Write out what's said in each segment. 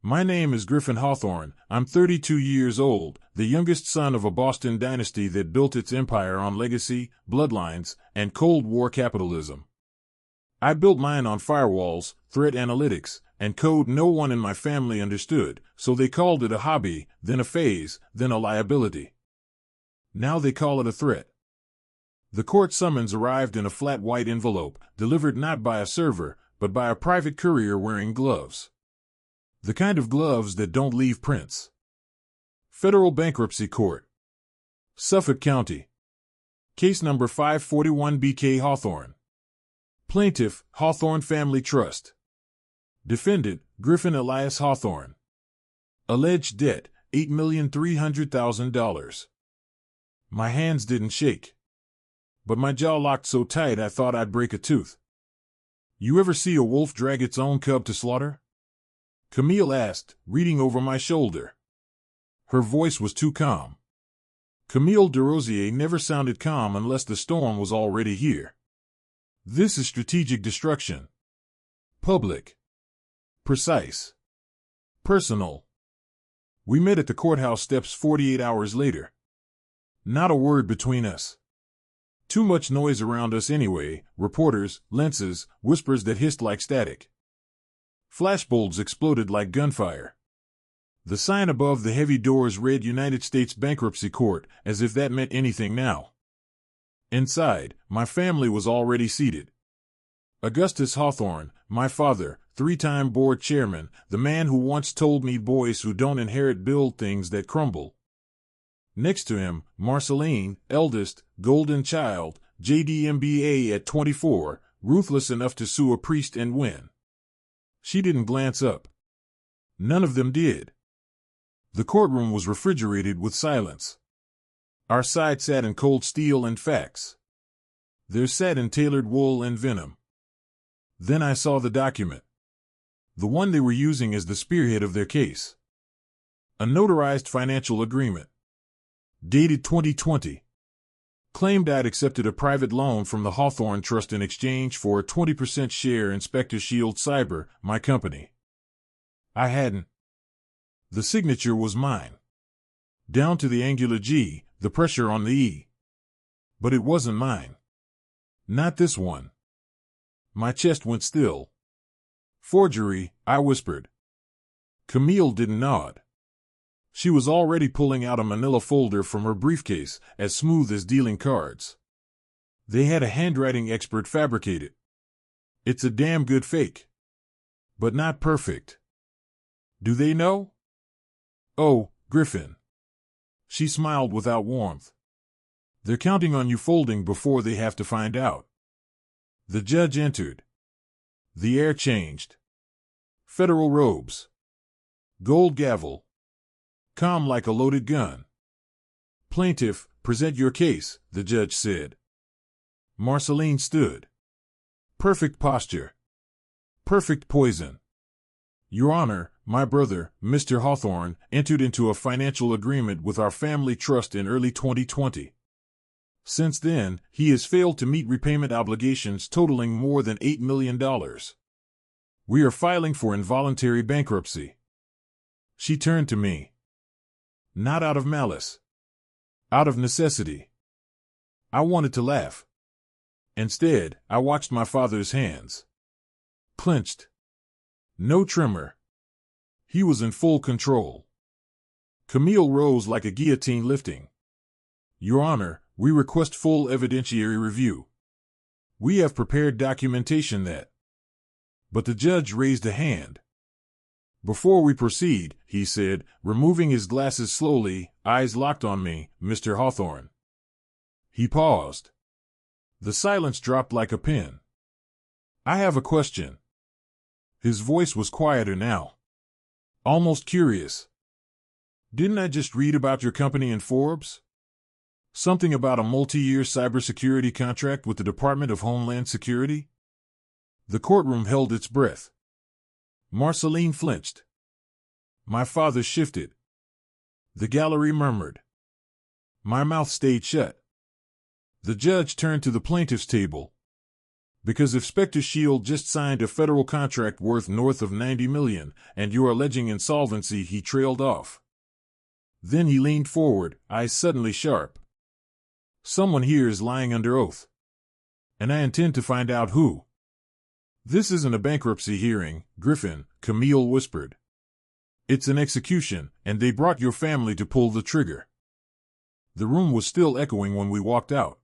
My name is Griffin Hawthorne. I'm 32 years old, the youngest son of a Boston dynasty that built its empire on legacy, bloodlines, and Cold War capitalism. I built mine on firewalls, threat analytics, and code no one in my family understood, so they called it a hobby, then a phase, then a liability. Now they call it a threat. The court summons arrived in a flat white envelope, delivered not by a server, but by a private courier wearing gloves. The kind of gloves that don't leave prints. Federal Bankruptcy Court. Suffolk County. Case number 541 B.K. Hawthorne. Plaintiff, Hawthorne Family Trust. Defendant, Griffin Elias Hawthorne. Alleged debt, $8,300,000. My hands didn't shake. But my jaw locked so tight I thought I'd break a tooth. You ever see a wolf drag its own cub to slaughter? Camille asked, reading over my shoulder. Her voice was too calm. Camille Desrosiers never sounded calm unless the storm was already here. This is strategic destruction. Public. Precise. Personal. We met at the courthouse steps 48 hours later. Not a word between us. Too much noise around us anyway, reporters, lenses, whispers that hissed like static. Flashbulbs exploded like gunfire. The sign above the heavy doors read United States Bankruptcy Court, as if that meant anything now. Inside, my family was already seated. Augustus Hawthorne, my father, 3-time board chairman, the man who once told me boys who don't inherit build things that crumble. Next to him, Marceline, eldest, golden child, JD MBA at 24, ruthless enough to sue a priest and win. She didn't glance up. None of them did. The courtroom was refrigerated with silence. Our side sat in cold steel and facts. Theirs sat in tailored wool and venom. Then I saw the document. The one they were using as the spearhead of their case. A notarized financial agreement. Dated 2020. Claimed I'd accepted a private loan from the Hawthorne Trust in exchange for a 20% share in Spectre Shield Cyber, my company. I hadn't. The signature was mine. Down to the angular G, the pressure on the E. But it wasn't mine. Not this one. My chest went still. Forgery, I whispered. Camille didn't nod. She was already pulling out a manila folder from her briefcase, as smooth as dealing cards. They had a handwriting expert fabricate it. It's a damn good fake. But not perfect. Do they know? Oh, Griffin. She smiled without warmth. They're counting on you folding before they have to find out. The judge entered. The air changed. Federal robes. Gold gavel. Calm like a loaded gun. Plaintiff, present your case, the judge said. Marceline stood. Perfect posture. Perfect poison. Your Honor, my brother, Mr. Hawthorne, entered into a financial agreement with our family trust in early 2020. Since then, he has failed to meet repayment obligations totaling more than $8 million. We are filing for involuntary bankruptcy. She turned to me. Not out of malice. Out of necessity. I wanted to laugh. Instead, I watched my father's hands. Clenched. No tremor. He was in full control. Camille rose like a guillotine lifting. Your Honor, we request full evidentiary review. We have prepared documentation that. But the judge raised a hand. Before we proceed, he said, removing his glasses slowly, eyes locked on me, Mr. Hawthorne. He paused. The silence dropped like a pin. I have a question. His voice was quieter now. Almost curious. Didn't I just read about your company in Forbes? Something about a multi-year cybersecurity contract with the Department of Homeland Security? The courtroom held its breath. Marceline flinched. My father shifted. The gallery murmured. My mouth stayed shut. The judge turned to the plaintiff's table. Because if Spectre Shield just signed a federal contract worth north of $90 million, and you're alleging insolvency, he trailed off. Then he leaned forward, eyes suddenly sharp. Someone here is lying under oath. And I intend to find out who. This isn't a bankruptcy hearing, Griffin, Camille whispered. It's an execution, and they brought your family to pull the trigger. The room was still echoing when we walked out.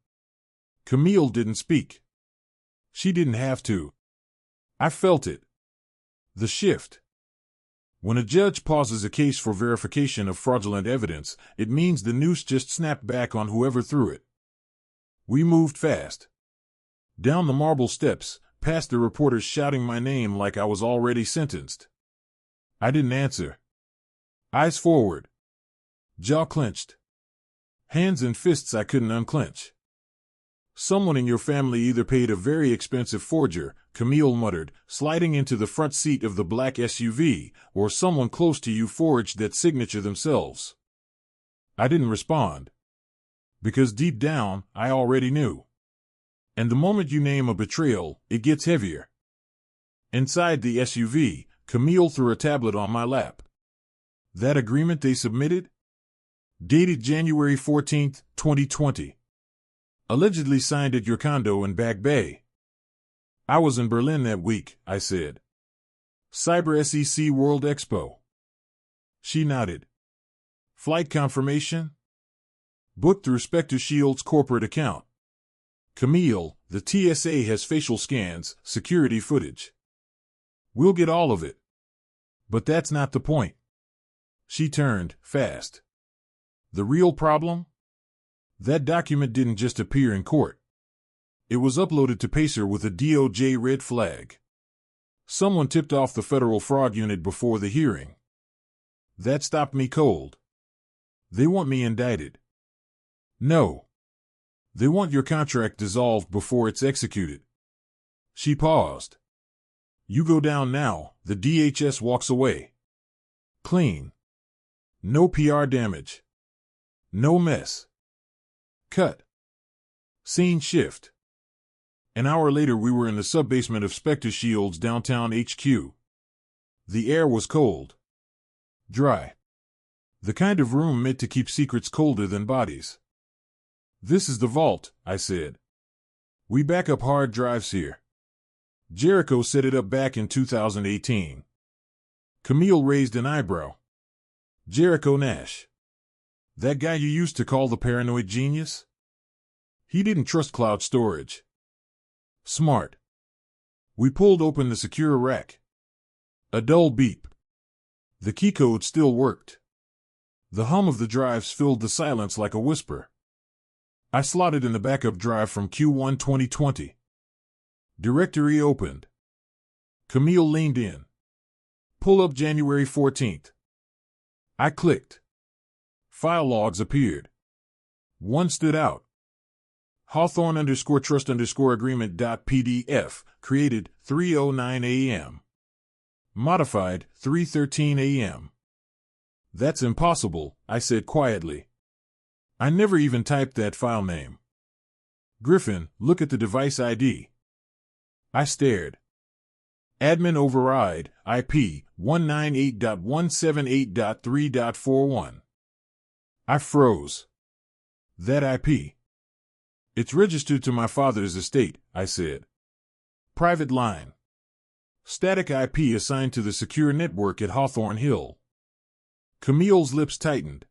Camille didn't speak. She didn't have to. I felt it. The shift. When a judge pauses a case for verification of fraudulent evidence, it means the noose just snapped back on whoever threw it. We moved fast. Down the marble steps, past the reporters shouting my name like I was already sentenced. I didn't answer. Eyes forward. Jaw clenched. Hands and fists I couldn't unclench. Someone in your family either paid a very expensive forger, Camille muttered, sliding into the front seat of the black SUV, or someone close to you forged that signature themselves. I didn't respond. Because deep down, I already knew. And the moment you name a betrayal, it gets heavier. Inside the SUV, Camille threw a tablet on my lap. That agreement they submitted? Dated January 14, 2020. Allegedly signed at your condo in Back Bay. I was in Berlin that week, I said. Cyber SEC World Expo. She nodded. Flight confirmation? Booked through Spectre Shield's corporate account. Camille, the TSA has facial scans, security footage. We'll get all of it. But that's not the point. She turned, fast. The real problem? That document didn't just appear in court. It was uploaded to Pacer with a DOJ red flag. Someone tipped off the federal fraud unit before the hearing. That stopped me cold. They want me indicted. No. They want your contract dissolved before it's executed. She paused. You go down now, the DHS walks away. Clean. No PR damage. No mess. Cut. Scene shift. An hour later we were in the sub-basement of Spectre Shield's downtown HQ. The air was cold. Dry. The kind of room meant to keep secrets colder than bodies. This is the vault, I said. We back up hard drives here. Jericho set it up back in 2018. Camille raised an eyebrow. Jericho Nash. That guy you used to call the paranoid genius? He didn't trust cloud storage. Smart. We pulled open the secure rack. A dull beep. The keycode still worked. The hum of the drives filled the silence like a whisper. I slotted in the backup drive from Q1 2020. Directory opened. Camille leaned in. Pull up January 14th. I clicked. File logs appeared. One stood out. Hawthorne_trust_agreement.pdf, created 3:09 a.m. Modified 3:13 a.m. That's impossible, I said quietly. I never even typed that file name. Griffin, look at the device ID. I stared. Admin override, IP, 198.178.3.41. I froze. That IP. It's registered to my father's estate, I said. Private line. Static IP assigned to the secure network at Hawthorne Hill. Camille's lips tightened.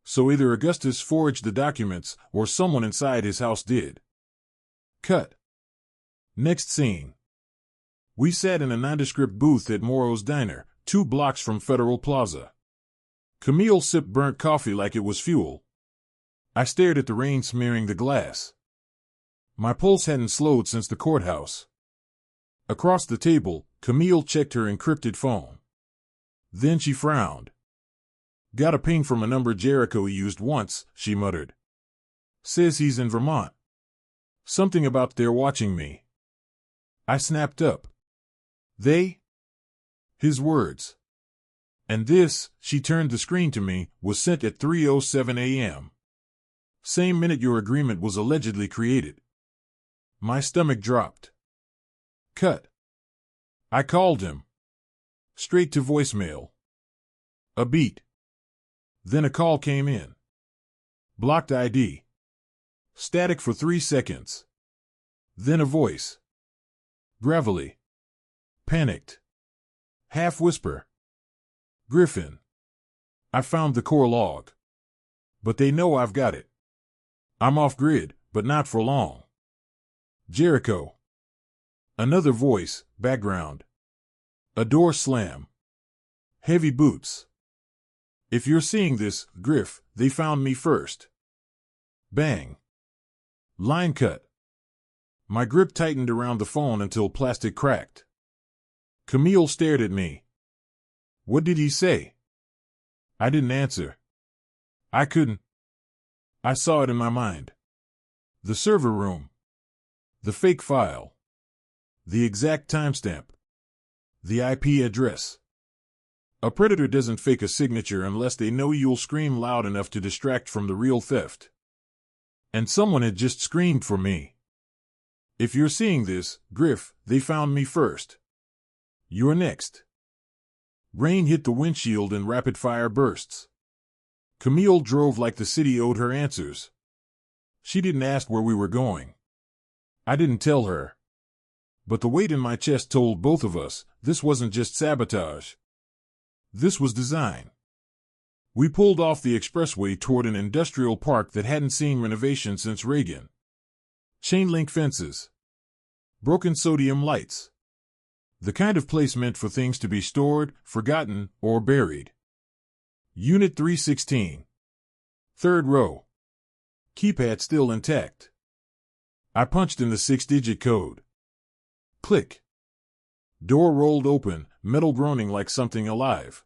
So either Augustus forged the documents, or someone inside his house did. Cut. Next scene. We sat in a nondescript booth at Morrow's Diner, 2 blocks from Federal Plaza. Camille sipped burnt coffee like it was fuel. I stared at the rain smearing the glass. My pulse hadn't slowed since the courthouse. Across the table, Camille checked her encrypted phone. Then she frowned. Got a ping from a number Jericho used once, she muttered. Says he's in Vermont. Something about they're watching me. I snapped up. They? His words. And this, she turned the screen to me, was sent at 3:07 a.m. Same minute your agreement was allegedly created. My stomach dropped. Cut. I called him. Straight to voicemail. A beat. Then a call came in. Blocked ID. Static for 3 seconds. Then a voice. Gravelly. Panicked. Half whisper. Griffin. I found the core log. But they know I've got it. I'm off grid, but not for long. Jericho. Another voice, background. A door slam. Heavy boots. If you're seeing this, Griff, they found me first. Bang. Line cut. My grip tightened around the phone until plastic cracked. Camille stared at me. What did he say? I didn't answer. I couldn't. I saw it in my mind. The server room. The fake file. The exact timestamp. The IP address. A predator doesn't fake a signature unless they know you'll scream loud enough to distract from the real theft. And someone had just screamed for me. If you're seeing this, Griff, they found me first. You're next. Rain hit the windshield in rapid-fire bursts. Camille drove like the city owed her answers. She didn't ask where we were going. I didn't tell her. But the weight in my chest told both of us, this wasn't just sabotage. This was design. We pulled off the expressway toward an industrial park that hadn't seen renovation since Reagan. Chain-link fences. Broken sodium lights. The kind of place meant for things to be stored, forgotten, or buried. Unit 316. Third row. Keypad still intact. I punched in the 6-digit code. Click. Door rolled open, metal groaning like something alive.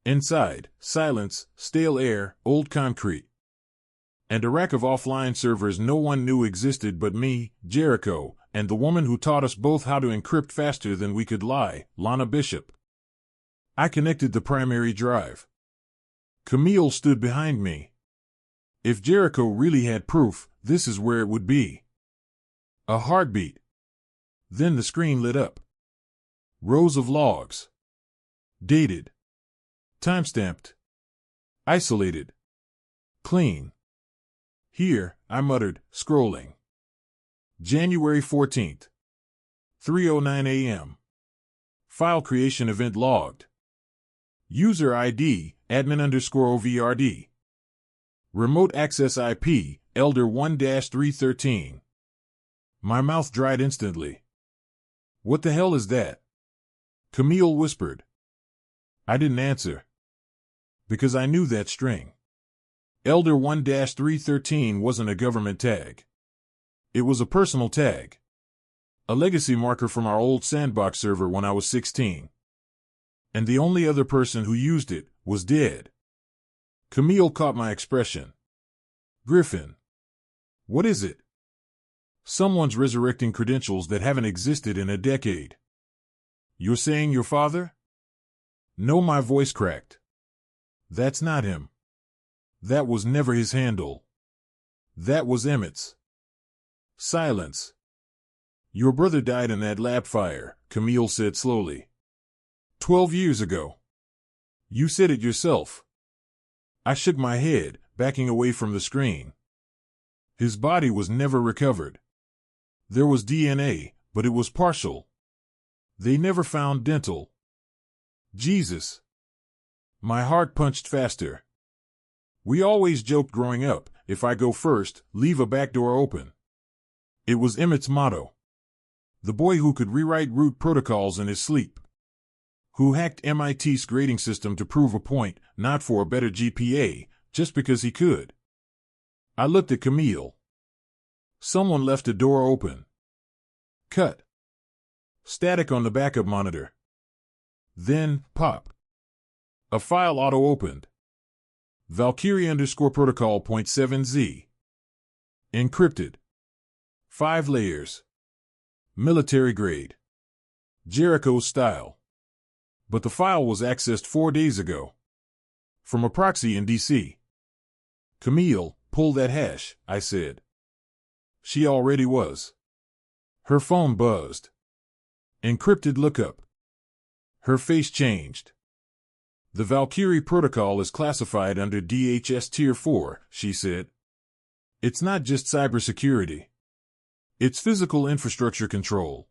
Inside, silence, stale air, old concrete. And a rack of offline servers no one knew existed but me, Jericho, and the woman who taught us both how to encrypt faster than we could lie, Lana Bishop. I connected the primary drive. Camille stood behind me. If Jericho really had proof, this is where it would be. A heartbeat. Then the screen lit up. Rows of logs. Dated. Timestamped. Isolated. Clean. Here, I muttered, scrolling. January 14th. 3:09 a.m. File creation event logged. User ID, admin_OVRD. Remote access IP, Elder 1-313. My mouth dried instantly. What the hell is that? Camille whispered. I didn't answer. Because I knew that string. Elder 1-313 wasn't a government tag. It was a personal tag. A legacy marker from our old sandbox server when I was 16. And the only other person who used it was dead. Camille caught my expression. Griffin. What is it? Someone's resurrecting credentials that haven't existed in a decade. You're saying your father? No, my voice cracked. That's not him. That was never his handle. That was Emmett's. Silence. Your brother died in that lab fire, Camille said slowly. 12 years ago. You said it yourself. I shook my head, backing away from the screen. His body was never recovered. There was DNA, but it was partial. They never found dental. Jesus. My heart punched faster. We always joked growing up, if I go first, leave a back door open. It was Emmett's motto. The boy who could rewrite root protocols in his sleep. Who hacked MIT's grading system to prove a point, not for a better GPA, just because he could. I looked at Camille. Someone left a door open. Cut. Static on the backup monitor. Then, pop. A file auto-opened. Valkyrie_protocol.7z. Encrypted. 5 layers. Military grade. Jericho style. But the file was accessed 4 days ago. From a proxy in DC. Camille, pull that hash, I said. She already was. Her phone buzzed. Encrypted lookup. Her face changed. The Valkyrie protocol is classified under DHS Tier 4, she said. It's not just cybersecurity. It's physical infrastructure control.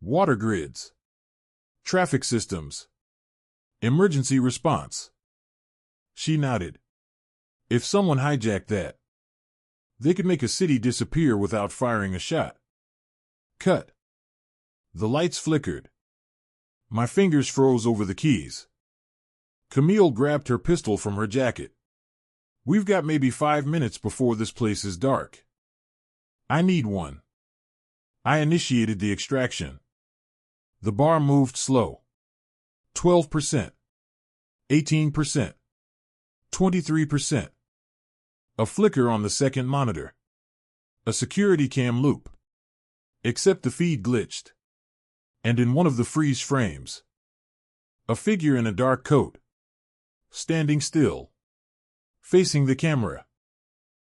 Water grids. Traffic systems. Emergency response. She nodded. If someone hijacked that, they could make a city disappear without firing a shot. Cut. The lights flickered. My fingers froze over the keys. Camille grabbed her pistol from her jacket. We've got maybe 5 minutes before this place is dark. I need one. I initiated the extraction. The bar moved slow. 12%. 18%. 23%. A flicker on the second monitor. A security cam loop. Except the feed glitched. And in one of the freeze frames, a figure in a dark coat, standing still, facing the camera.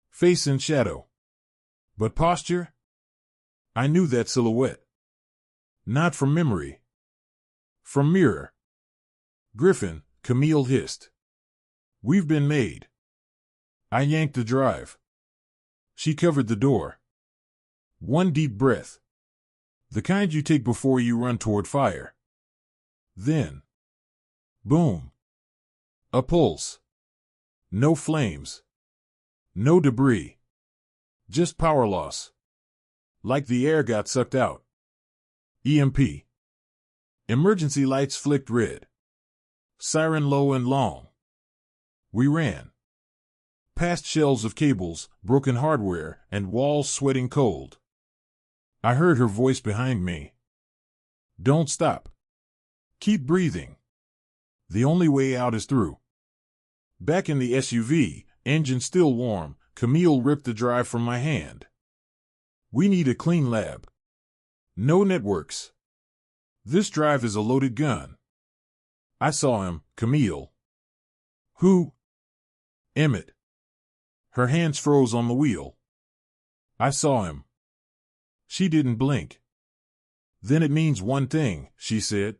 Face in shadow. But posture? I knew that silhouette. Not from memory. From mirror. Griffin, Camille hissed. We've been made. I yanked the drive. She covered the door. One deep breath. The kind you take before you run toward fire. Then. Boom. A pulse. No flames. No debris. Just power loss. Like the air got sucked out. EMP. Emergency lights flicked red. Siren low and long. We ran. Past shelves of cables, broken hardware, and walls sweating cold. I heard her voice behind me. Don't stop. Keep breathing. The only way out is through. Back in the SUV, engine still warm, Camille ripped the drive from my hand. We need a clean lab. No networks. This drive is a loaded gun. I saw him, Camille. Who? Emmett. Her hands froze on the wheel. I saw him. She didn't blink. Then it means one thing, she said.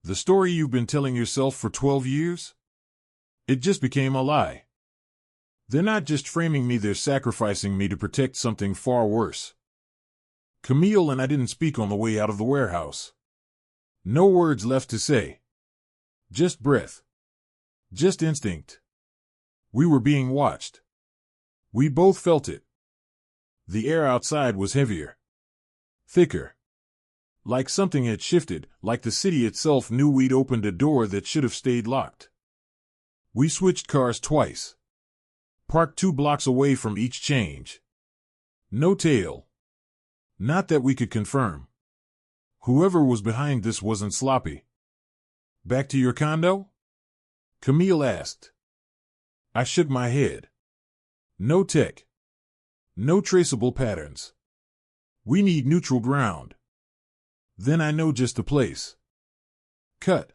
The story you've been telling yourself for 12 years? It just became a lie. They're not just framing me, they're sacrificing me to protect something far worse. Camille and I didn't speak on the way out of the warehouse. No words left to say. Just breath. Just instinct. We were being watched. We both felt it. The air outside was heavier. Thicker. Like something had shifted, like the city itself knew we'd opened a door that should have stayed locked. We switched cars twice. Parked 2 blocks away from each change. No tail. Not that we could confirm. Whoever was behind this wasn't sloppy. Back to your condo? Camille asked. I shook my head. No tech. No traceable patterns. We need neutral ground. Then I know just the place. Cut.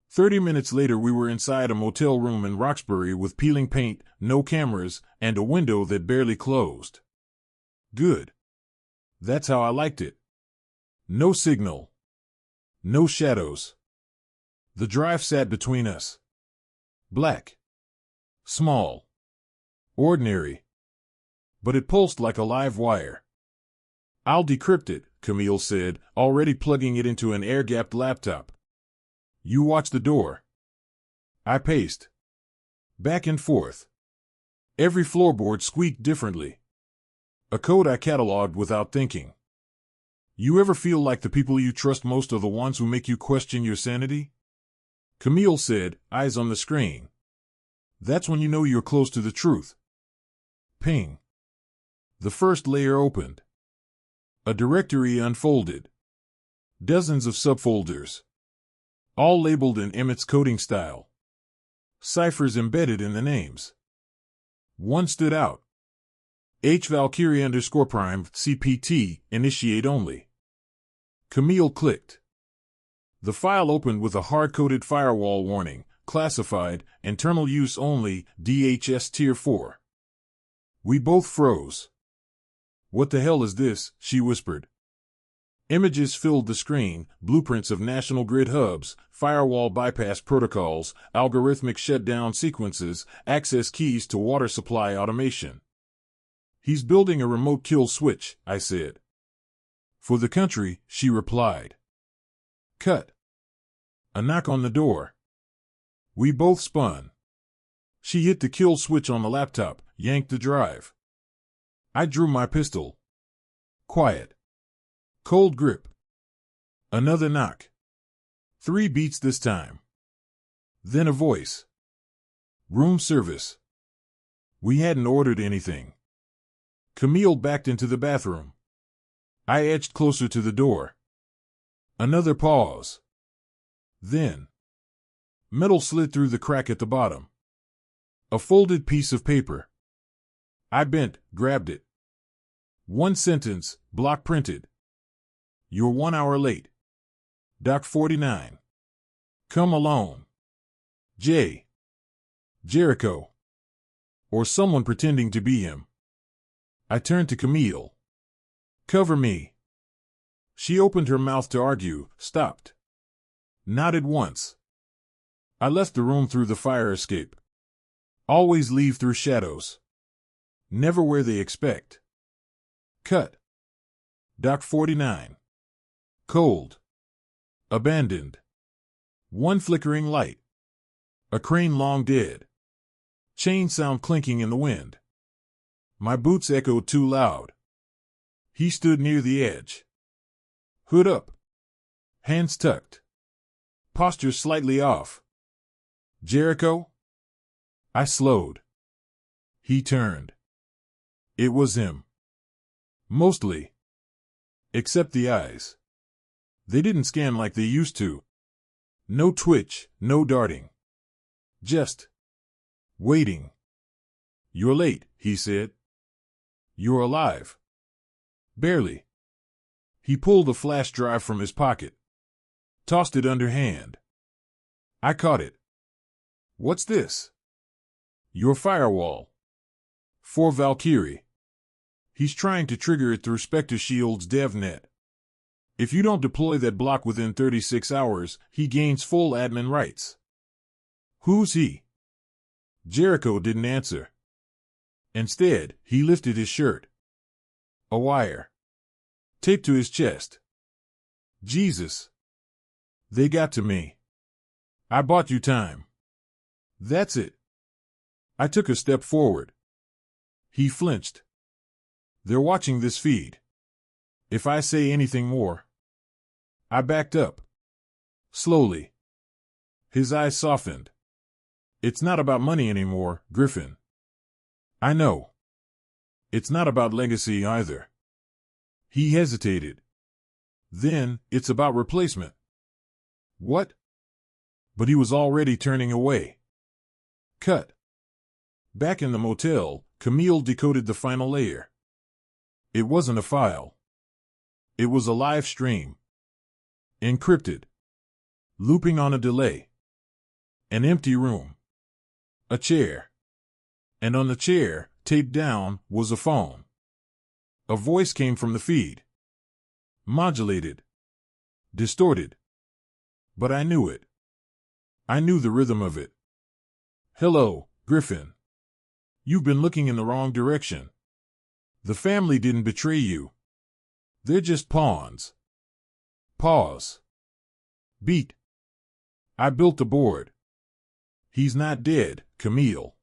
30 minutes later we were inside a motel room in Roxbury with peeling paint, no cameras, and a window that barely closed. Good. That's how I liked it. No signal. No shadows. The drive sat between us. Black. Small. Ordinary. But it pulsed like a live wire. I'll decrypt it, Camille said, already plugging it into an air-gapped laptop. You watch the door. I paced. Back and forth. Every floorboard squeaked differently. A code I cataloged without thinking. You ever feel like the people you trust most are the ones who make you question your sanity? Camille said, eyes on the screen. That's when you know you're close to the truth. Ping. The first layer opened. A directory unfolded. Dozens of subfolders. All labeled in Emmett's coding style. Ciphers embedded in the names. One stood out. H Valkyrie _prime CPT initiate only. Camille clicked. The file opened with a hard-coded firewall warning, classified, internal use only, DHS Tier 4. We both froze. What the hell is this? She whispered. Images filled the screen, blueprints of national grid hubs, firewall bypass protocols, algorithmic shutdown sequences, access keys to water supply automation. He's building a remote kill switch, I said. For the country, she replied. Cut. A knock on the door. We both spun. She hit the kill switch on the laptop, yanked the drive. I drew my pistol. Quiet. Cold grip. Another knock. 3 beats this time. Then a voice. Room service. We hadn't ordered anything. Camille backed into the bathroom. I edged closer to the door. Another pause. Then, metal slid through the crack at the bottom. A folded piece of paper. I bent, grabbed it. 1 sentence, block printed. You're 1 hour late. Doc 49. Come alone. J. Jericho. Or someone pretending to be him. I turned to Camille. Cover me. She opened her mouth to argue, stopped. Nodded once. I left the room through the fire escape. Always leave through shadows. Never where they expect. Cut. Doc 49. Cold. Abandoned. 1 flickering light. A crane long dead. Chain sound clinking in the wind. My boots echoed too loud. He stood near the edge. Hood up. Hands tucked. Posture slightly off. Jericho? I slowed. He turned. It was him. Mostly. Except the eyes. They didn't scan like they used to. No twitch, no darting. Just waiting. You're late, he said. You're alive. Barely. He pulled a flash drive from his pocket. Tossed it underhand. I caught it. What's this? Your firewall. For Valkyrie. He's trying to trigger it through Spectre Shield's DevNet. If you don't deploy that block within 36 hours, he gains full admin rights. Who's he? Jericho didn't answer. Instead, he lifted his shirt. A wire. Taped to his chest. Jesus. They got to me. I bought you time. That's it. I took a step forward. He flinched. They're watching this feed. If I say anything more. I backed up. Slowly. His eyes softened. It's not about money anymore, Griffin. I know. It's not about legacy either. He hesitated. Then, it's about replacement. What? But he was already turning away. Cut. Back in the motel, Camille decoded the final layer. It wasn't a file. It was a live stream. Encrypted. Looping on a delay. An empty room. A chair. And on the chair, taped down, was a phone. A voice came from the feed. Modulated. Distorted. But I knew it. I knew the rhythm of it. Hello, Griffin. You've been looking in the wrong direction. The family didn't betray you. They're just pawns. Pause. Beat. I built the board. He's not dead, Camille.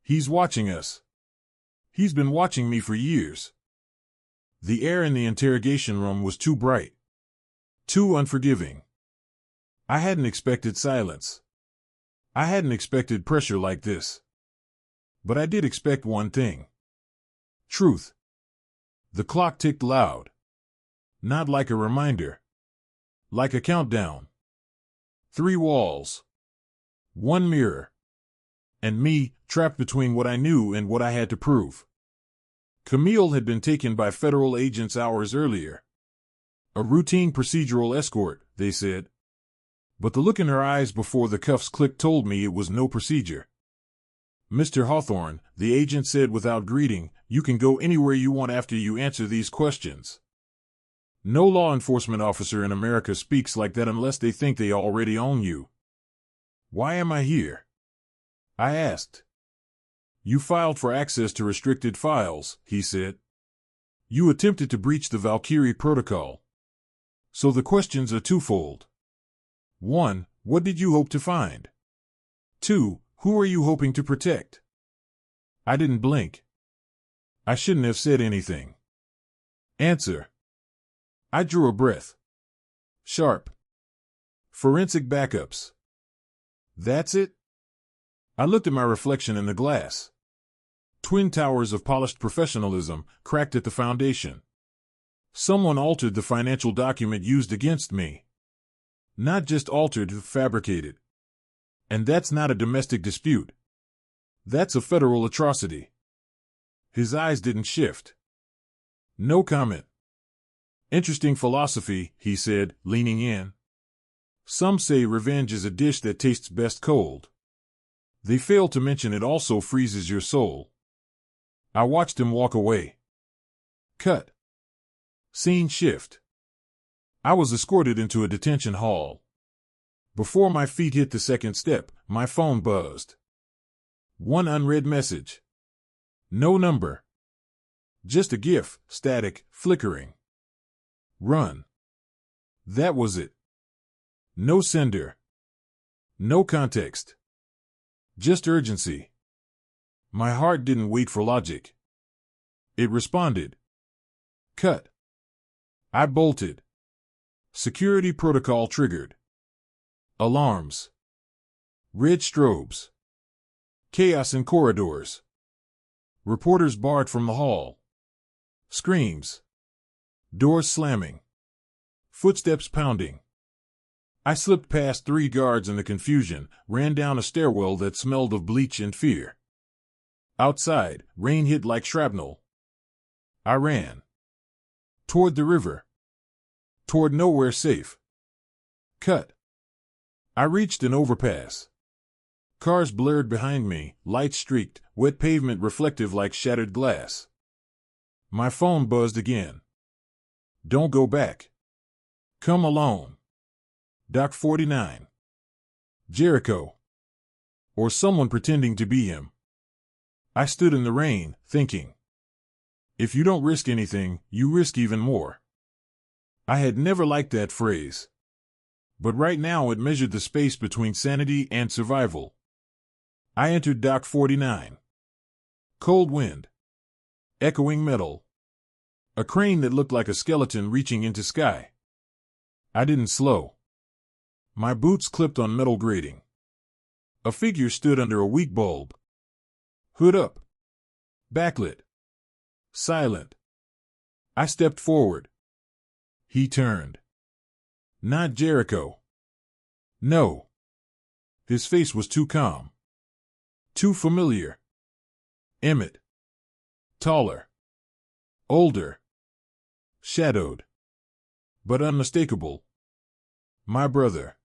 He's watching us. He's been watching me for years. The air in the interrogation room was too bright. Too unforgiving. I hadn't expected silence. I hadn't expected pressure like this. But I did expect one thing. Truth. The clock ticked loud. Not like a reminder. Like a countdown. 3 walls. 1 mirror. And me, trapped between what I knew and what I had to prove. Camille had been taken by federal agents hours earlier. A routine procedural escort, they said. But the look in her eyes before the cuffs clicked told me it was no procedure. Mr. Hawthorne, the agent said without greeting, you can go anywhere you want after you answer these questions. No law enforcement officer in America speaks like that unless they think they already own you. Why am I here? I asked. You filed for access to restricted files, he said. You attempted to breach the Valkyrie protocol. So the questions are twofold. 1. What did you hope to find? 2. Who are you hoping to protect? I didn't blink. I shouldn't have said anything. Answer. I drew a breath. Sharp. Forensic backups. That's it? I looked at my reflection in the glass. Twin towers of polished professionalism, cracked at the foundation. Someone altered the financial document used against me. Not just altered, fabricated. And that's not a domestic dispute. That's a federal atrocity. His eyes didn't shift. No comment. Interesting philosophy, he said, leaning in. Some say revenge is a dish that tastes best cold. They fail to mention it also freezes your soul. I watched him walk away. Cut. Scene shift. I was escorted into a detention hall. Before my feet hit the second step, my phone buzzed. One unread message. No number. Just a GIF, static, flickering. Run. That was it. No sender. No context. Just urgency. My heart didn't wait for logic. It responded. Cut. I bolted. Security protocol triggered. Alarms. Red strobes. Chaos in corridors. Reporters barred from the hall. Screams. Doors slamming. Footsteps pounding. I slipped past 3 guards in the confusion, ran down a stairwell that smelled of bleach and fear. Outside, rain hit like shrapnel. I ran. Toward the river. Toward nowhere safe. Cut. I reached an overpass. Cars blurred behind me, lights streaked, wet pavement reflective like shattered glass. My phone buzzed again. Don't go back. Come alone. Doc 49. Jericho. Or someone pretending to be him. I stood in the rain, thinking. If you don't risk anything, you risk even more. I had never liked that phrase. But right now it measured the space between sanity and survival. I entered Dock 49. Cold wind. Echoing metal. A crane that looked like a skeleton reaching into sky. I didn't slow. My boots clipped on metal grating. A figure stood under a weak bulb. Hood up. Backlit. Silent. I stepped forward. He turned. Not Jericho. No. His face was too calm. Too familiar. Emmett. Taller. Older. Shadowed. But unmistakable. My brother.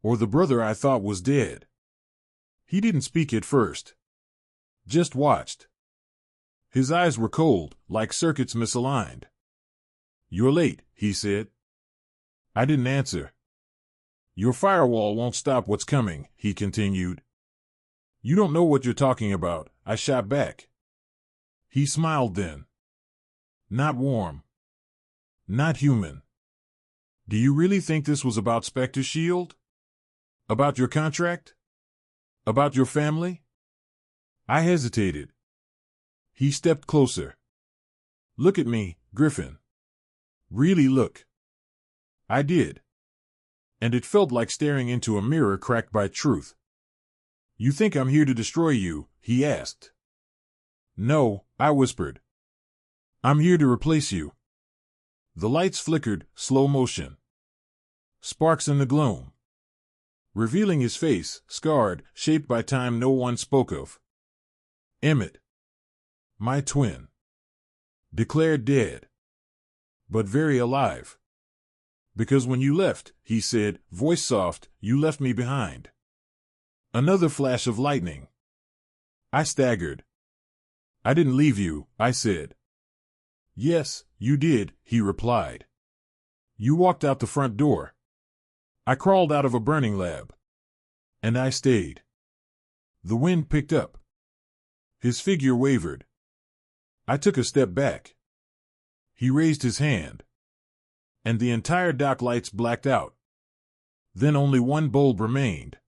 Or the brother I thought was dead. He didn't speak at first. Just watched. His eyes were cold, like circuits misaligned. You're late, he said. I didn't answer. Your firewall won't stop what's coming, he continued. You don't know what you're talking about, I shot back. He smiled then. Not warm. Not human. Do you really think this was about Spectre Shield? About your contract? About your family? I hesitated. He stepped closer. Look at me, Griffin. Really look. I did. And it felt like staring into a mirror cracked by truth. You think I'm here to destroy you? He asked. No, I whispered. I'm here to replace you. The lights flickered, slow motion. Sparks in the gloom. Revealing his face, scarred, shaped by time no one spoke of. Emmett. My twin. Declared dead. But very alive. Because when you left, he said, voice soft, you left me behind. Another flash of lightning. I staggered. I didn't leave you, I said. Yes, you did, he replied. You walked out the front door. I crawled out of a burning lab. And I stayed. The wind picked up. His figure wavered. I took a step back. He raised his hand. And the entire dock lights blacked out. Then only one bulb remained.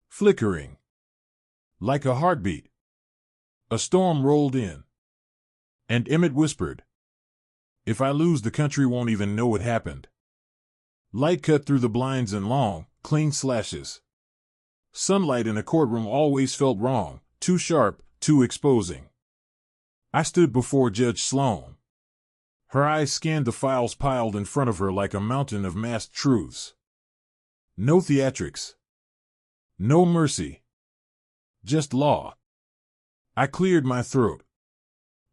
Flickering. Like a heartbeat. A storm rolled in. And Emmett whispered, "If I lose, the country won't even know it happened." Light cut through the blinds in long, clean slashes. Sunlight in a courtroom always felt wrong, too sharp, too exposing. I stood before Judge Sloan. Her eyes scanned the files piled in front of her like a mountain of masked truths. No theatrics. No mercy. Just law. I cleared my throat.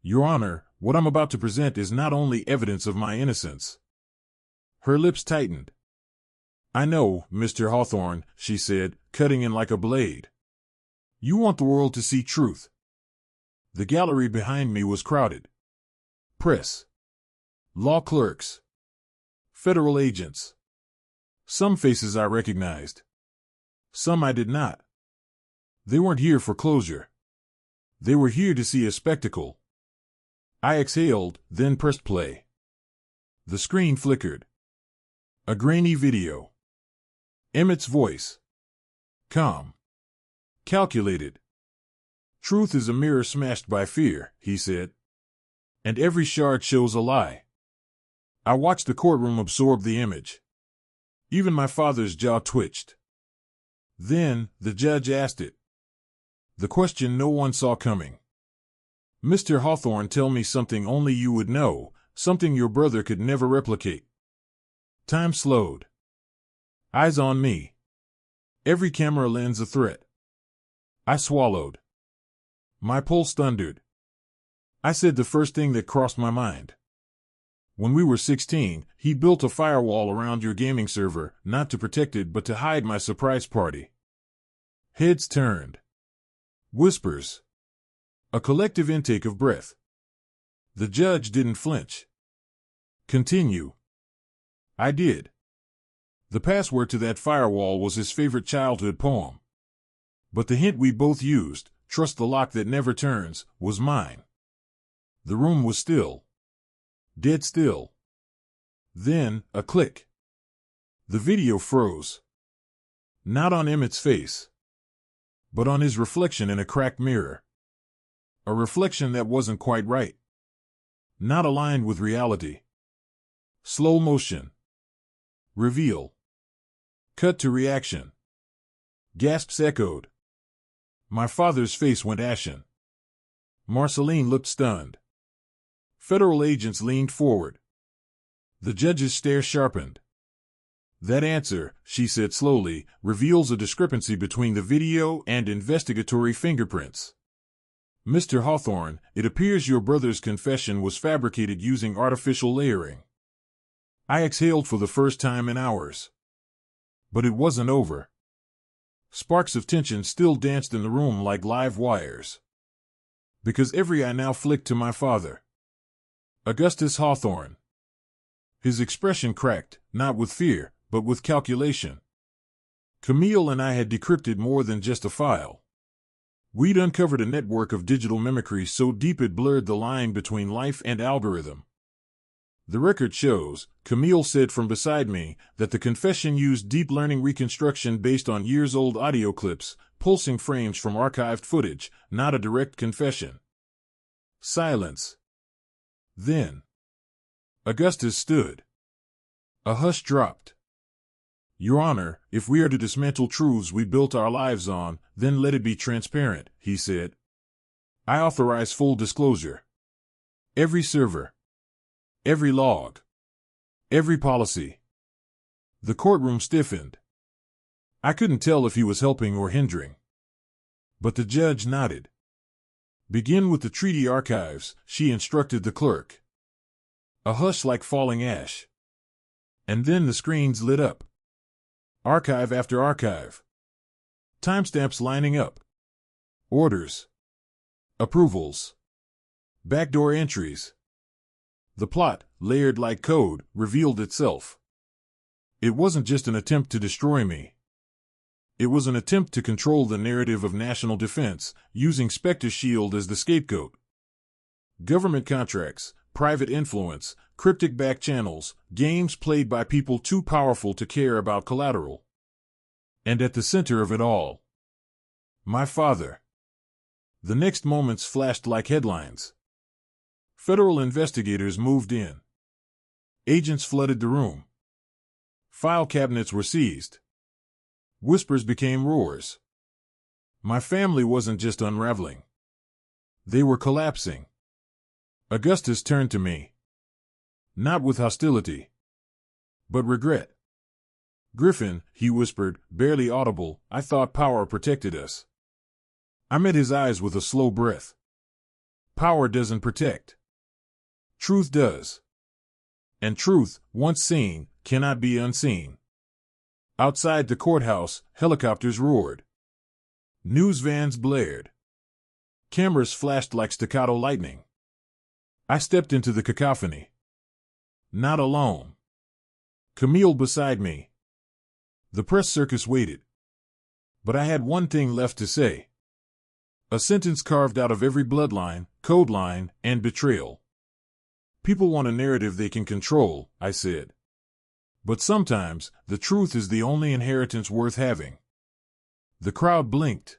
"Your Honor, what I'm about to present is not only evidence of my innocence." Her lips tightened. "I know, Mr. Hawthorne," she said, cutting in like a blade. "You want the world to see truth." The gallery behind me was crowded. Press. Law clerks. Federal agents. Some faces I recognized. Some I did not. They weren't here for closure. They were here to see a spectacle. I exhaled, then pressed play. The screen flickered. A grainy video. Emmett's voice. Calm. Calculated. "Truth is a mirror smashed by fear," he said. "And every shard shows a lie." I watched the courtroom absorb the image. Even my father's jaw twitched. Then, the judge asked it. The question no one saw coming. "Mr. Hawthorne, tell me something only you would know, something your brother could never replicate." Time slowed. Eyes on me. Every camera lens a threat. I swallowed. My pulse thundered. I said the first thing that crossed my mind. "When we were 16, he built a firewall around your gaming server, not to protect it but to hide my surprise party." Heads turned. Whispers. A collective intake of breath. The judge didn't flinch. "Continue." I did. The password to that firewall was his favorite childhood poem. But the hint we both used, "Trust the lock that never turns," was mine. The room was still. Dead still. Then, a click. The video froze. Not on Emmett's face, but on his reflection in a cracked mirror. A reflection that wasn't quite right. Not aligned with reality. Slow motion. Reveal. Cut to reaction. Gasps echoed. My father's face went ashen. Marceline looked stunned. Federal agents leaned forward. The judge's stare sharpened. "That answer," she said slowly, "reveals a discrepancy between the video and investigatory fingerprints. Mr. Hawthorne, it appears your brother's confession was fabricated using artificial layering." I exhaled for the first time in hours. But it wasn't over. Sparks of tension still danced in the room like live wires. Because every eye now flicked to my father. Augustus Hawthorne. His expression cracked, not with fear, but with calculation. Camille and I had decrypted more than just a file. We'd uncovered a network of digital mimicry so deep it blurred the line between life and algorithm. The record shows, Camille said from beside me, that the confession used deep learning reconstruction based on years-old audio clips, pulsing frames from archived footage, not a direct confession. Silence. Then, Augustus stood. A hush dropped. "Your Honor, if we are to dismantle truths we built our lives on, then let it be transparent," he said. "I authorize full disclosure. Every server. Every log. Every policy." The courtroom stiffened. I couldn't tell if he was helping or hindering. But the judge nodded. "Begin with the treaty archives," she instructed the clerk. A hush like falling ash. And then the screens lit up. Archive after archive. Timestamps lining up. Orders. Approvals. Backdoor entries. The plot, layered like code, revealed itself. It wasn't just an attempt to destroy me. It was an attempt to control the narrative of national defense, using Spectre's shield as the scapegoat. Government contracts, private influence, cryptic back channels, games played by people too powerful to care about collateral. And at the center of it all, my father. The next moments flashed like headlines. Federal investigators moved in. Agents flooded the room. File cabinets were seized. Whispers became roars. My family wasn't just unraveling. They were collapsing. Augustus turned to me. Not with hostility, but regret. Griffin, he whispered, barely audible, I thought power protected us. I met his eyes with a slow breath. Power doesn't protect. Truth does. And truth, once seen, cannot be unseen. Outside the courthouse, helicopters roared. News vans blared. Cameras flashed like staccato lightning. I stepped into the cacophony. Not alone. Camille beside me. The press circus waited. But I had one thing left to say. A sentence carved out of every bloodline, code line, and betrayal. People want a narrative they can control, I said. But sometimes, the truth is the only inheritance worth having. The crowd blinked.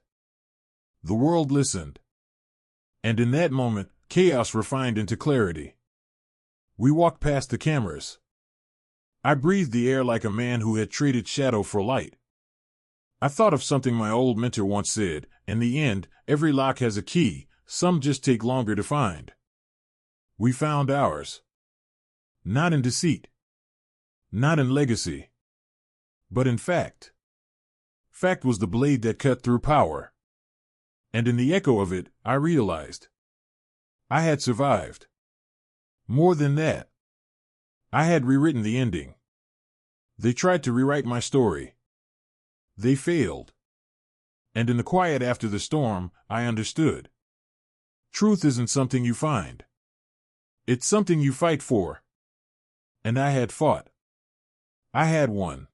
The world listened. And in that moment, chaos refined into clarity. We walked past the cameras. I breathed the air like a man who had traded shadow for light. I thought of something my old mentor once said, in the end, every lock has a key, some just take longer to find. We found ours. Not in deceit. Not in legacy. But in fact. Fact was the blade that cut through power. And in the echo of it, I realized. I had survived. More than that. I had rewritten the ending. They tried to rewrite my story. They failed. And in the quiet after the storm, I understood. Truth isn't something you find. It's something you fight for. And I had fought. I had won.